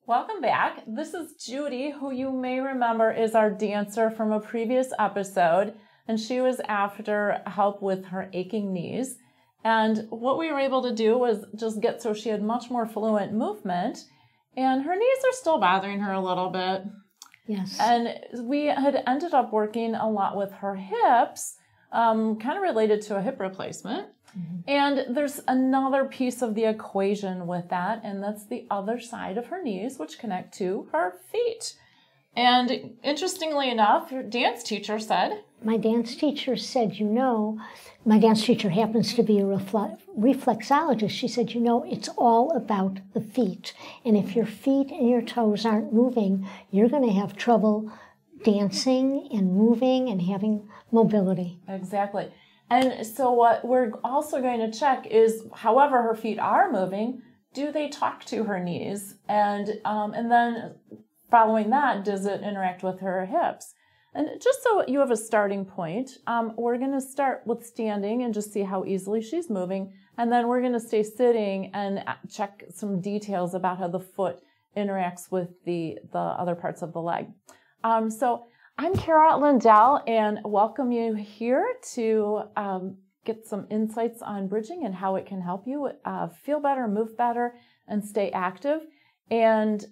Welcome back. This is Judy, who you may remember is our dancer from a previous episode, and she was after help with her aching knees. And what we were able to do was just get so she had much more fluent movement, and her knees are still bothering her a little bit. Yes. And we had ended up working a lot with her hips, kind of related to a hip replacement. And there's another piece of the equation with that, and that's the other side of her knees, which connect to her feet. And interestingly enough, your dance teacher said... My dance teacher said, my dance teacher happens to be a reflexologist. She said, it's all about the feet. And if your feet and your toes aren't moving, you're going to have trouble dancing and moving and having mobility. Exactly. And so what we're also going to check is, however her feet are moving, do they talk to her knees? And then following that, does it interact with her hips? And just so you have a starting point, we're going to start with standing and just see how easily she's moving. And then we're going to stay sitting and check some details about how the foot interacts with the other parts of the leg. So I'm Kara Lindell, and welcome you here to get some insights on bridging and how it can help you feel better, move better, and stay active. And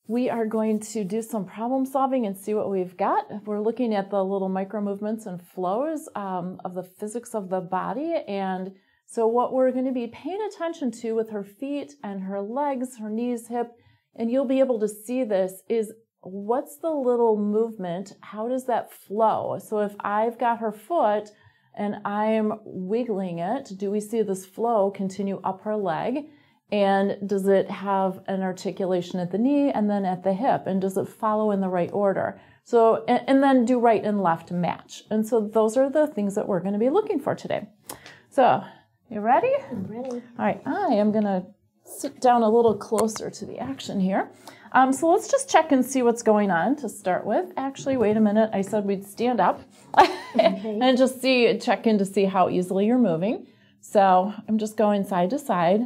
we are going to do some problem solving and see what we've got. We're looking at the little micro movements and flows of the physics of the body. And so what we're going to be paying attention to with her feet and her legs, her knees, hip, and you'll be able to see this, is what's the little movement? How does that flow? So if I've got her foot and I'm wiggling it, do we see this flow continue up her leg? And does it have an articulation at the knee and then at the hip? And does it follow in the right order? So, and then do right and left match. And so those are the things that we're going to be looking for today. So, you ready? I'm ready. All right, I am going to sit down a little closer to the action here. So let's just check and see what's going on to start with. Actually, wait a minute. I said we'd stand up and just check in to see how easily you're moving. So I'm just going side to side.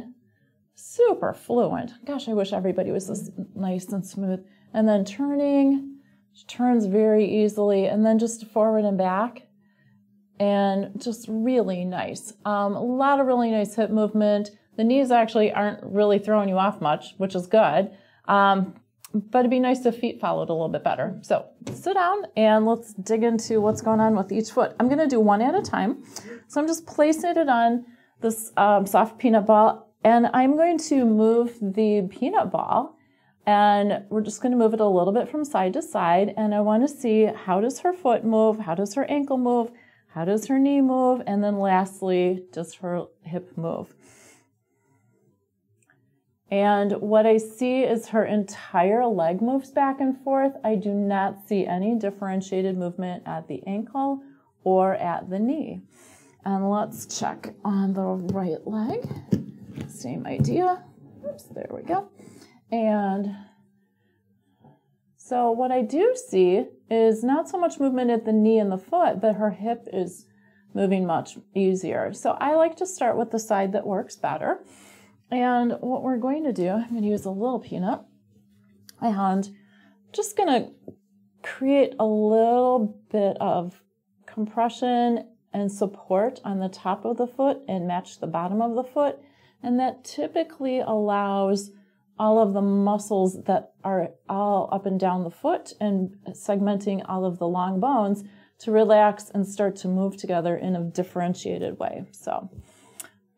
Super fluent. Gosh, I wish everybody was this nice and smooth. And then turning. She turns very easily. And then just forward and back. And just really nice. A lot of really nice hip movement. The knees actually aren't really throwing you off much, which is good. But it'd be nice if feet followed a little bit better. So sit down and let's dig into what's going on with each foot. I'm going to do one at a time. So I'm just placing it on this soft peanut ball, and I'm going to move the peanut ball, and we're just going to move it a little bit from side to side. And I want to see, how does her foot move? How does her ankle move? How does her knee move? And then lastly, does her hip move? And what I see is her entire leg moves back and forth. I do not see any differentiated movement at the ankle or at the knee. And let's check on the right leg. Same idea. Oops, there we go. And so what I do see is not so much movement at the knee and the foot, but her hip is moving much easier. So I like to start with the side that works better. And what we're going to do, I'm going to use a little peanut, and just going to create a little bit of compression and support on the top of the foot and match the bottom of the foot. And that typically allows all of the muscles that are all up and down the foot and segmenting all of the long bones to relax and start to move together in a differentiated way. So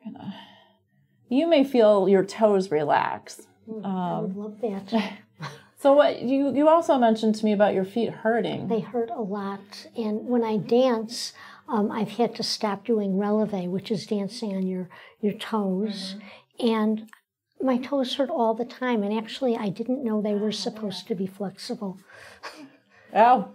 I'm going to... You may feel your toes relax. I would love that. So what you also mentioned to me about your feet hurting. They hurt a lot. And when I dance, I've had to stop doing releve, which is dancing on your toes. And my toes hurt all the time. And actually, I didn't know they were supposed to be flexible. Oh,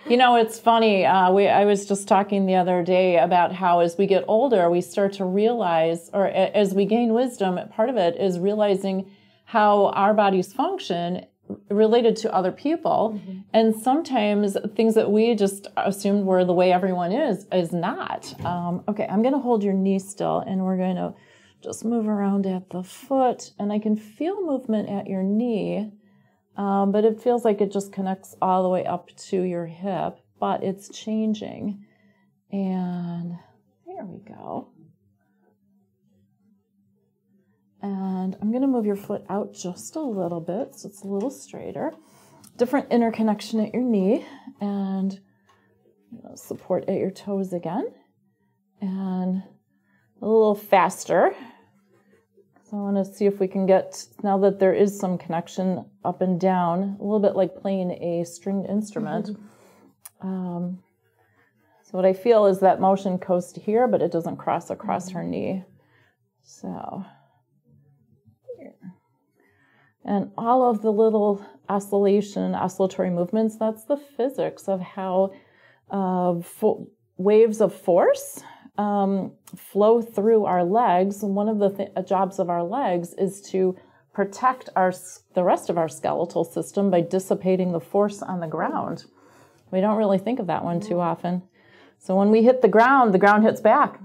it's funny. I was just talking the other day about how as we get older, we start to realize, or as we gain wisdom, part of it is realizing how our bodies function related to other people. Mm-hmm. And sometimes things that we just assumed were the way everyone is not. Okay, I'm going to hold your knee still, and we're going to just move around at the foot, and I can feel movement at your knee, but it feels like it just connects all the way up to your hip, but it's changing. And there we go. And I'm going to move your foot out just a little bit so it's a little straighter. Different interconnection at your knee, and support at your toes again. And a little faster. So I want to see if we can get, now that there is some connection up and down, a little bit like playing a stringed instrument. So what I feel is that motion goes to here, but it doesn't cross across her knee. So here. And all of the little oscillatory movements, that's the physics of how waves of force flow through our legs. And one of the jobs of our legs is to protect the rest of our skeletal system by dissipating the force on the ground. We don't really think of that one too often. So when we hit the ground hits back.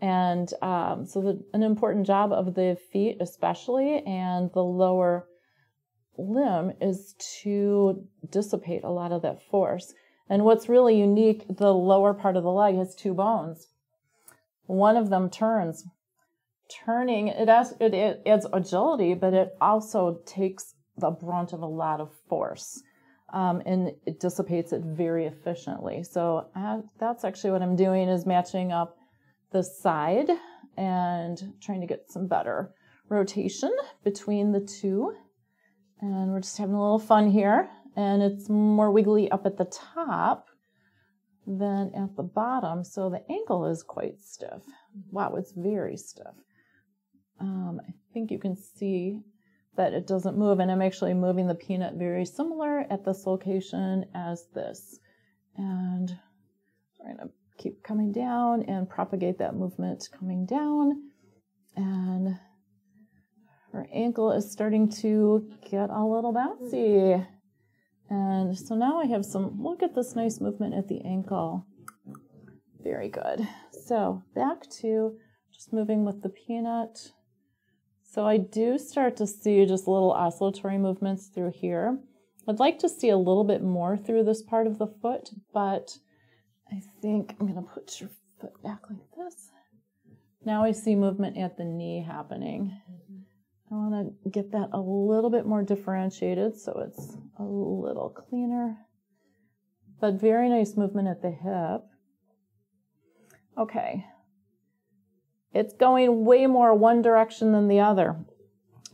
And so an important job of the feet especially, and the lower limb, is to dissipate a lot of that force. And what's really unique, the lower part of the leg has two bones. One of them turns. Turning, it adds agility, but it also takes the brunt of a lot of force. And it dissipates it very efficiently. So that's actually what I'm doing, is matching up the side and trying to get some better rotation between the two. And we're just having a little fun here. And it's more wiggly up at the top than at the bottom. So the ankle is quite stiff. Wow, it's very stiff. I think you can see that it doesn't move, and I'm actually moving the peanut very similar at this location as this. And we're going to keep coming down and propagate that movement coming down. And her ankle is starting to get a little bouncy. And so now I have look at this nice movement at the ankle. Very good. So back to just moving with the peanut. So I do start to see just little oscillatory movements through here. I'd like to see a little bit more through this part of the foot, but I think I'm going to put your foot back like this. Now I see movement at the knee happening. I want to get that a little bit more differentiated so it's a little cleaner. But very nice movement at the hip. Okay. It's going way more one direction than the other.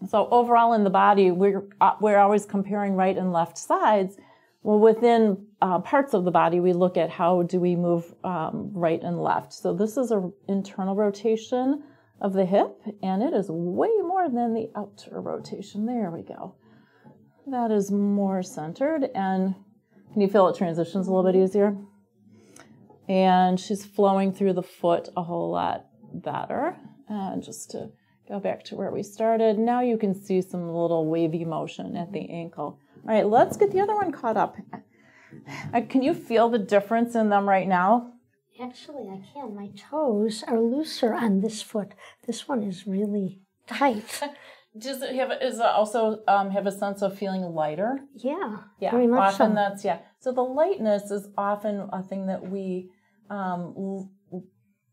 So overall in the body, we're always comparing right and left sides. Well, within parts of the body, we look at how do we move right and left. So this is an internal rotation of the hip, and it is way more than the outer rotation. There we go. That is more centered, and can you feel it transitions a little bit easier? And she's flowing through the foot a whole lot better. And just to go back to where we started, now you can see some little wavy motion at the ankle. All right, let's get the other one caught up. Can you feel the difference in them right now? Actually, I can. My toes are looser on this foot. This one is really tight. Does it also have a sense of feeling lighter? Yeah, yeah, very much often so. That's, yeah. So the lightness is often a thing that we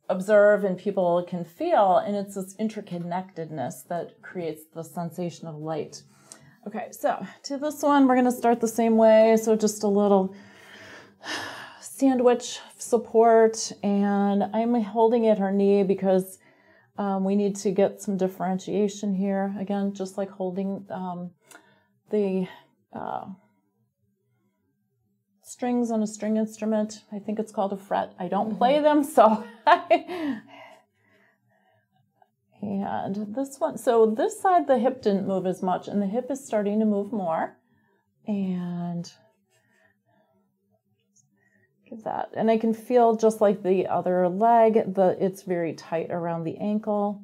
observe and people can feel, and it's this interconnectedness that creates the sensation of light. Okay, so to this one, we're going to start the same way. So just a little sandwich support, and I'm holding at her knee because we need to get some differentiation here. Again, just like holding the strings on a string instrument. I think it's called a fret. I don't play them, so and this one, so this side the hip didn't move as much, and the hip is starting to move more. And give that, and I can feel just like the other leg, it's very tight around the ankle.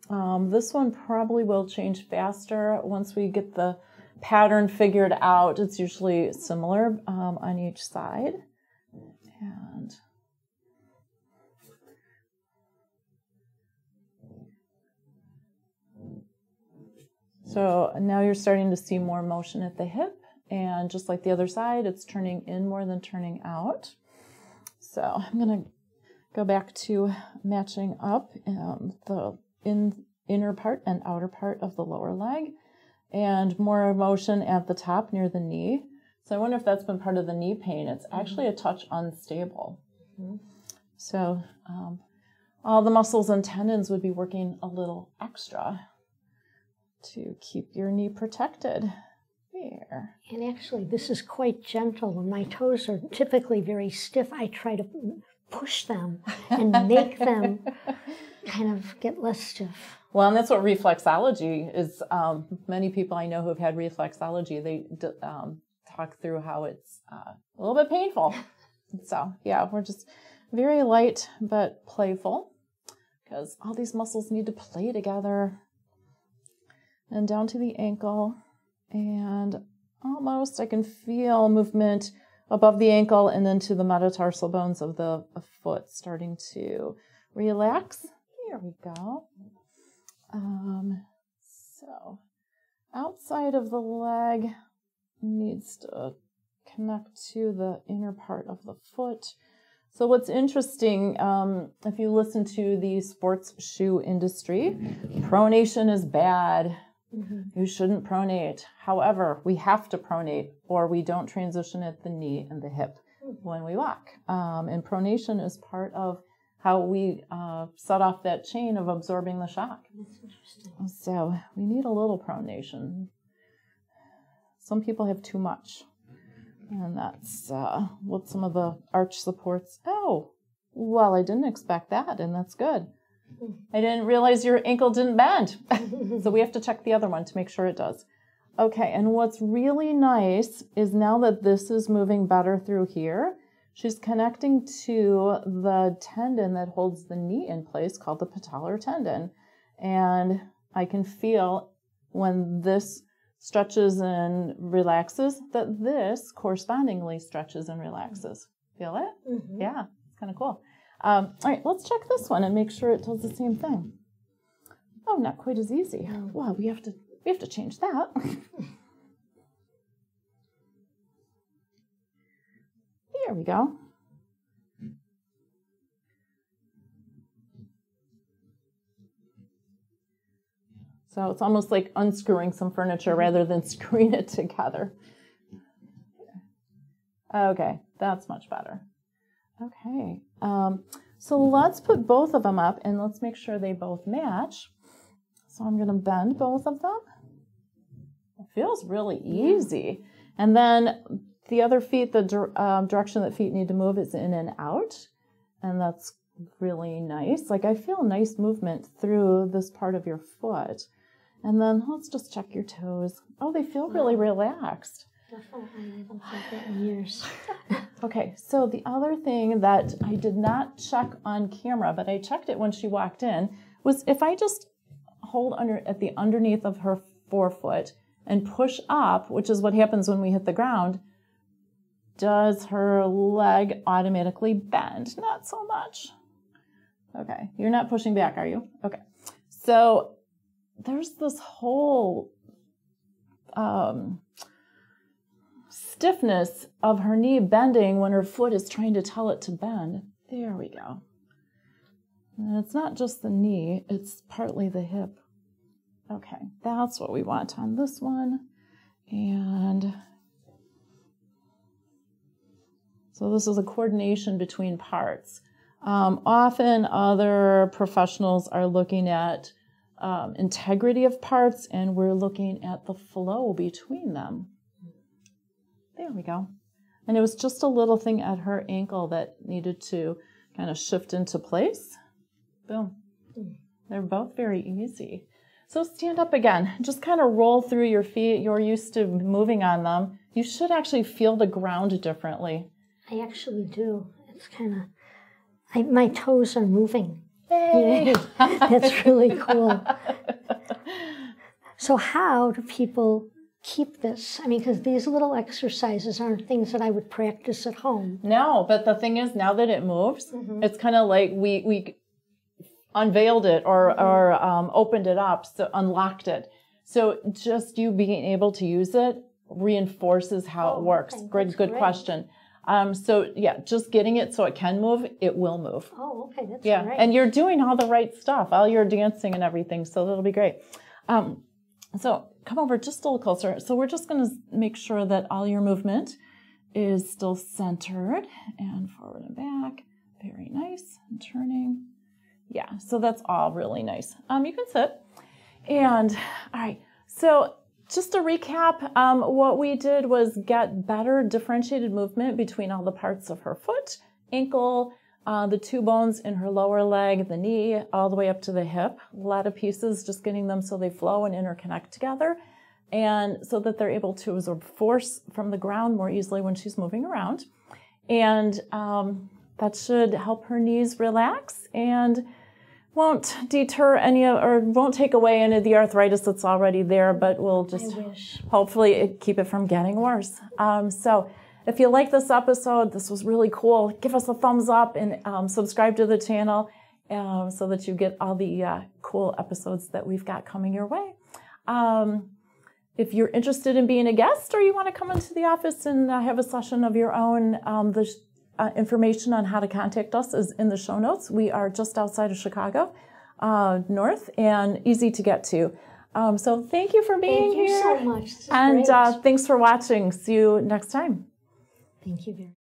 This one probably will change faster once we get the pattern figured out. It's usually similar on each side. And So now you're starting to see more motion at the hip, and just like the other side, it's turning in more than turning out. So I'm going to go back to matching up the inner part and outer part of the lower leg, and more motion at the top near the knee. So I wonder if that's been part of the knee pain. It's actually a touch unstable. So all the muscles and tendons would be working a little extra to keep your knee protected. There. And actually, this is quite gentle. When my toes are typically very stiff, I try to push them and make them kind of get less stiff. Well, and that's what reflexology is. Many people I know who have had reflexology, they talk through how it's a little bit painful. So, yeah, we're just very light but playful because all these muscles need to play together. And down to the ankle. And almost I can feel movement above the ankle and then to the metatarsal bones of the foot starting to relax. Here we go. So outside of the leg needs to connect to the inner part of the foot. So what's interesting, if you listen to the sports shoe industry, pronation is bad. You shouldn't pronate. However, we have to pronate or we don't transition at the knee and the hip when we walk. And pronation is part of how we set off that chain of absorbing the shock. That's interesting. So we need a little pronation. Some people have too much. And that's what some of the arch supports. Oh, well, I didn't expect that, and that's good. I didn't realize your ankle didn't bend. So we have to check the other one to make sure it does. Okay, and what's really nice is now that this is moving better through here, she's connecting to the tendon that holds the knee in place called the patellar tendon. And I can feel when this stretches and relaxes that this correspondingly stretches and relaxes. Feel it? Yeah, it's kind of cool. All right, let's check this one and make sure it does the same thing. Oh, not quite as easy. Well, we have to change that. Here we go. So it's almost like unscrewing some furniture rather than screwing it together. Okay, that's much better. Okay, so let's put both of them up and let's make sure they both match. So I'm going to bend both of them. It feels really easy. And then the other feet, the direction that feet need to move is in and out. And that's really nice. Like I feel nice movement through this part of your foot. And then let's just check your toes. Oh, they feel really relaxed. Definitely. I haven't felt that in years. Okay, so the other thing that I did not check on camera, but I checked it when she walked in, was if I just hold at the underneath of her forefoot and push up, which is what happens when we hit the ground, does her leg automatically bend? Not so much. Okay, you're not pushing back, are you? Okay, so there's this whole stiffness of her knee bending when her foot is trying to tell it to bend. There we go. And it's not just the knee, it's partly the hip. Okay, that's what we want on this one. And so this is a coordination between parts. Often other professionals are looking at integrity of parts, and we're looking at the flow between them. There we go. And it was just a little thing at her ankle that needed to kind of shift into place. Boom. They're both very easy. So stand up again. Just kind of roll through your feet. You're used to moving on them. You should actually feel the ground differently. I actually do. It's kind of, my toes are moving. Yay! That's really cool. So how do people keep this? I mean, because these little exercises aren't things that I would practice at home. No, but the thing is, now that it moves, it's kind of like we unveiled it or opened it up, so unlocked it. So just you being able to use it reinforces how it works. Okay, Good question. So yeah, just getting it so it can move, it will move. Oh, okay, that's yeah. great. And you're doing all the right stuff, all your dancing and everything, so that'll be great. So come over just a little closer. So we're just going to make sure that all your movement is still centered and forward and back. Very nice. And turning. Yeah, so that's all really nice. You can sit. And all right, so just to recap, what we did was get better differentiated movement between all the parts of her foot, ankle, the two bones in her lower leg, the knee, all the way up to the hip. A lot of pieces, just getting them so they flow and interconnect together, and so that they're able to absorb force from the ground more easily when she's moving around. And that should help her knees relax and won't deter or won't take away any of the arthritis that's already there, but will just hopefully keep it from getting worse. So if you like this episode, this was really cool, give us a thumbs up and subscribe to the channel so that you get all the cool episodes that we've got coming your way. If you're interested in being a guest or you want to come into the office and have a session of your own, information on how to contact us is in the show notes. We are just outside of Chicago, north, and easy to get to. So thank you for being here. Thank you so much. And thanks for watching. See you next time. Thank you very much.